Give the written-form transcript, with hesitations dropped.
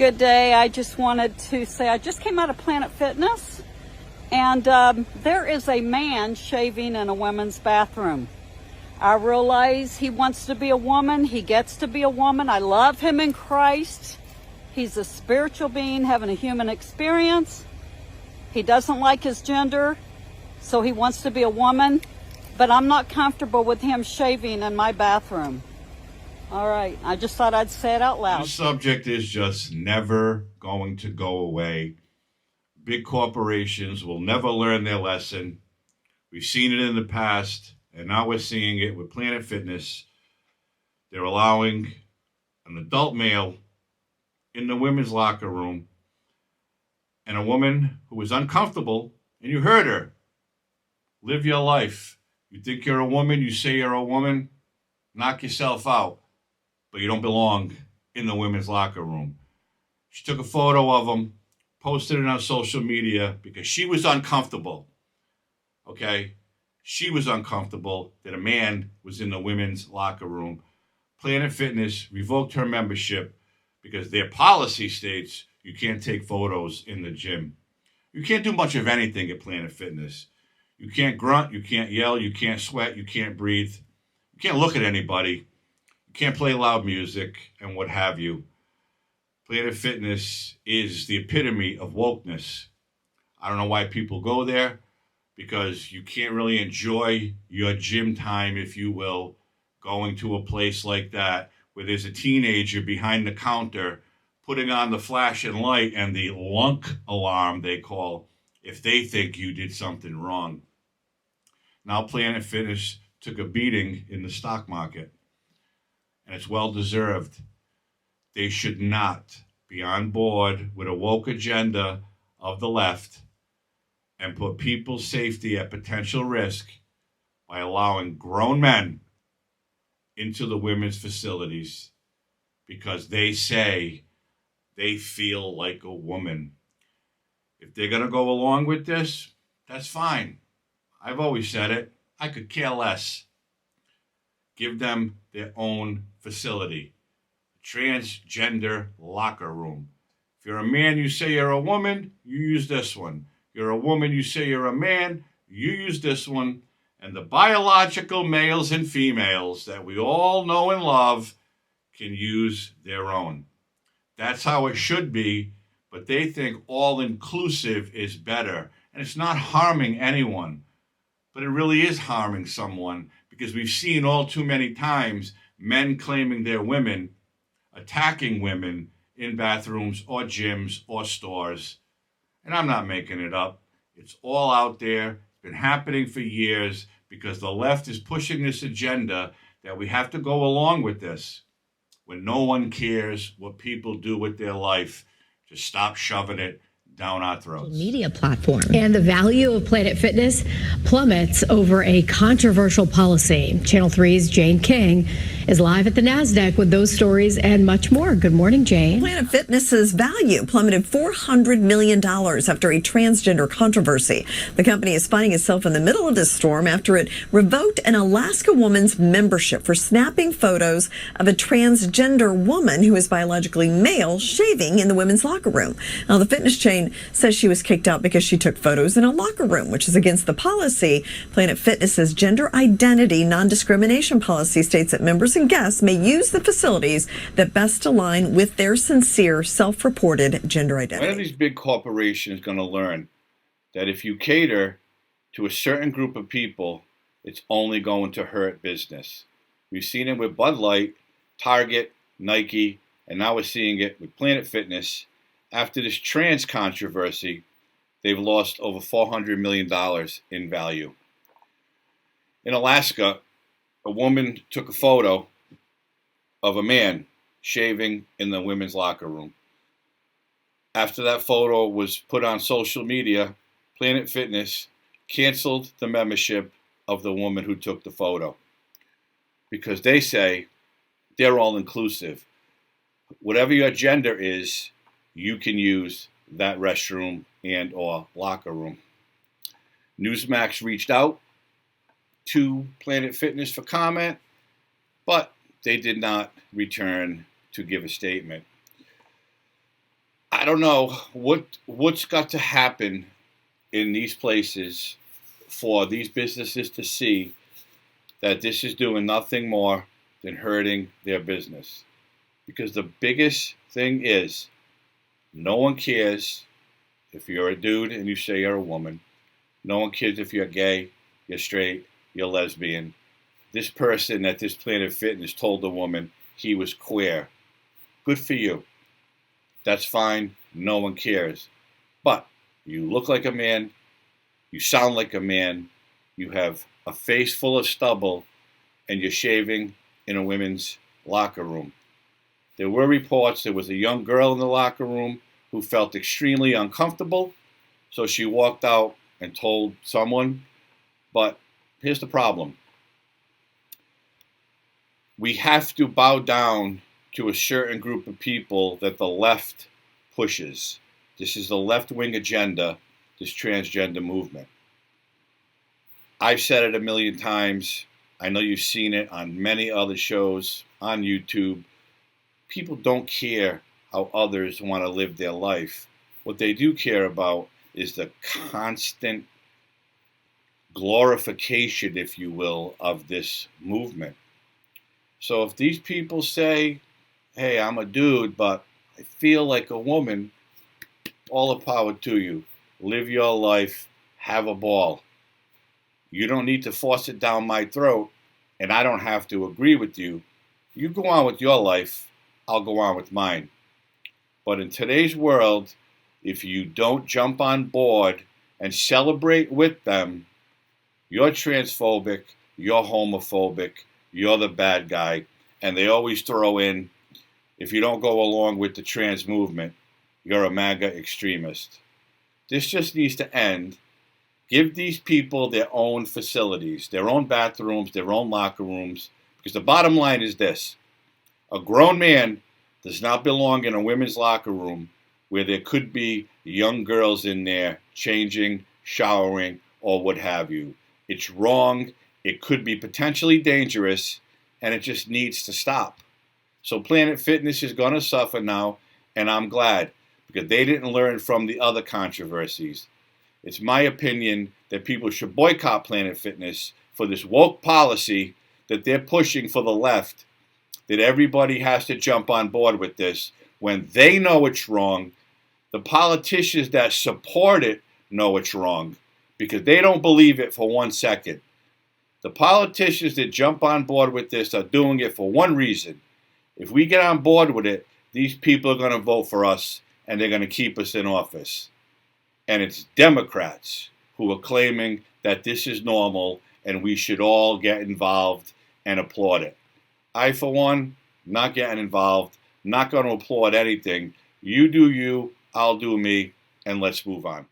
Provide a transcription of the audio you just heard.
good day. I just wanted to say I just came out of Planet Fitness, and there is a man shaving in a women's bathroom. I realize he wants to be a woman. He gets to be a woman. I love him in Christ. He's a spiritual being having a human experience. He doesn't like his gender, so he wants to be a woman. But I'm not comfortable with him shaving in my bathroom. All right, I just thought I'd say it out loud. This subject is just never going to go away. Big corporations will never learn their lesson. We've seen it in the past, and now we're seeing it with Planet Fitness. They're allowing an adult male in the women's locker room, and a woman who was uncomfortable, and you heard her. Live your life. You think you're a woman, you say you're a woman, knock yourself out. But you don't belong in the women's locker room. She took a photo of him, posted it on social media because she was uncomfortable. Okay? She was uncomfortable that a man was in the women's locker room. Planet Fitness revoked her membership because their policy states you can't take photos in the gym. You can't do much of anything at Planet Fitness. You can't grunt, you can't yell, you can't sweat, you can't breathe. You can't look at anybody. You can't play loud music and what have you. Planet Fitness is the epitome of wokeness. I don't know why people go there, because you can't really enjoy your gym time, if you will, going to a place like that where there's a teenager behind the counter putting on the flashing light and the lunk alarm they call if they think you did something wrong. Now Planet Fitness took a beating in the stock market, and it's well deserved. They should not be on board with a woke agenda of the left and put people's safety at potential risk by allowing grown men into the women's facilities because they say they feel like a woman. If they're going to go along with this, that's fine. I've always said it. I could care less. Give them their own facility. Transgender locker room. If you're a man, you say you're a woman, you use this one. You're a woman, you say you're a man, you use this one. And the biological males and females that we all know and love can use their own. That's how it should be, but they think all-inclusive is better. And it's not harming anyone, but it really is harming someone, because we've seen all too many times men claiming they're women, attacking women in bathrooms or gyms or stores. And I'm not making it up. It's all out there. It's been happening for years because the left is pushing this agenda that we have to go along with this when no one cares what people do with their life. Just stop shoving it down our throats. Media platform. And the value of Planet Fitness plummets over a controversial policy. Channel 3's Jane King is live at the NASDAQ with those stories and much more. Good morning, Jane. Planet Fitness's value plummeted $400 million after a transgender controversy. The company is finding itself in the middle of this storm after it revoked an Alaska woman's membership for snapping photos of a transgender woman who is biologically male shaving in the women's locker room. Now, the fitness chain says she was kicked out because she took photos in a locker room, which is against the policy. Planet Fitness's gender identity non-discrimination policy states that members and guests may use the facilities that best align with their sincere, self-reported gender identity. When are these big corporations going to learn that if you cater to a certain group of people, it's only going to hurt business? We've seen it with Bud Light, Target, Nike, and now we're seeing it with Planet Fitness. After this trans controversy, they've lost over $400 million in value. In Alaska, a woman took a photo of a man shaving in the women's locker room. After that photo was put on social media, Planet Fitness canceled the membership of the woman who took the photo because they say they're all inclusive. Whatever your gender is, you can use that restroom and or locker room. Newsmax reached out to Planet Fitness for comment, but they did not return to give a statement. I don't know what's got to happen in these places for these businesses to see that this is doing nothing more than hurting their business. Because the biggest thing is, no one cares if you're a dude and you say you're a woman. No one cares if you're gay, you're straight, you're lesbian. This person at this Planet Fitness told the woman he was queer. Good for you. That's fine. No one cares. But you look like a man. You sound like a man. You have a face full of stubble, and you're shaving in a women's locker room. There were reports there was a young girl in the locker room who felt extremely uncomfortable, so she walked out and told someone. But here's the problem. We have to bow down to a certain group of people that the left pushes. This is the left-wing agenda, this transgender movement. I've said it a million times. I know you've seen it on many other shows on YouTube. People don't care how others want to live their life. What they do care about is the constant glorification, if you will, of this movement. So if these people say, hey, I'm a dude, but I feel like a woman, all the power to you. Live your life, have a ball. You don't need to force it down my throat, and I don't have to agree with you. You go on with your life, I'll go on with mine. But in today's world, if you don't jump on board and celebrate with them, you're transphobic, you're homophobic, you're the bad guy. And they always throw in, if you don't go along with the trans movement, you're a MAGA extremist. This just needs to end. Give these people their own facilities, their own bathrooms, their own locker rooms. Because the bottom line is this. A grown man does not belong in a women's locker room where there could be young girls in there changing, showering, or what have you. It's wrong. It could be potentially dangerous, and it just needs to stop. So Planet Fitness is going to suffer now, and I'm glad, because they didn't learn from the other controversies. It's my opinion that people should boycott Planet Fitness for this woke policy that they're pushing for the left, that everybody has to jump on board with this when they know it's wrong. The politicians that support it know it's wrong because they don't believe it for 1 second. The politicians that jump on board with this are doing it for one reason. If we get on board with it, these people are going to vote for us and they're going to keep us in office. And it's Democrats who are claiming that this is normal and we should all get involved and applaud it. I, for one, not getting involved, not going to applaud anything. You do you, I'll do me, and let's move on.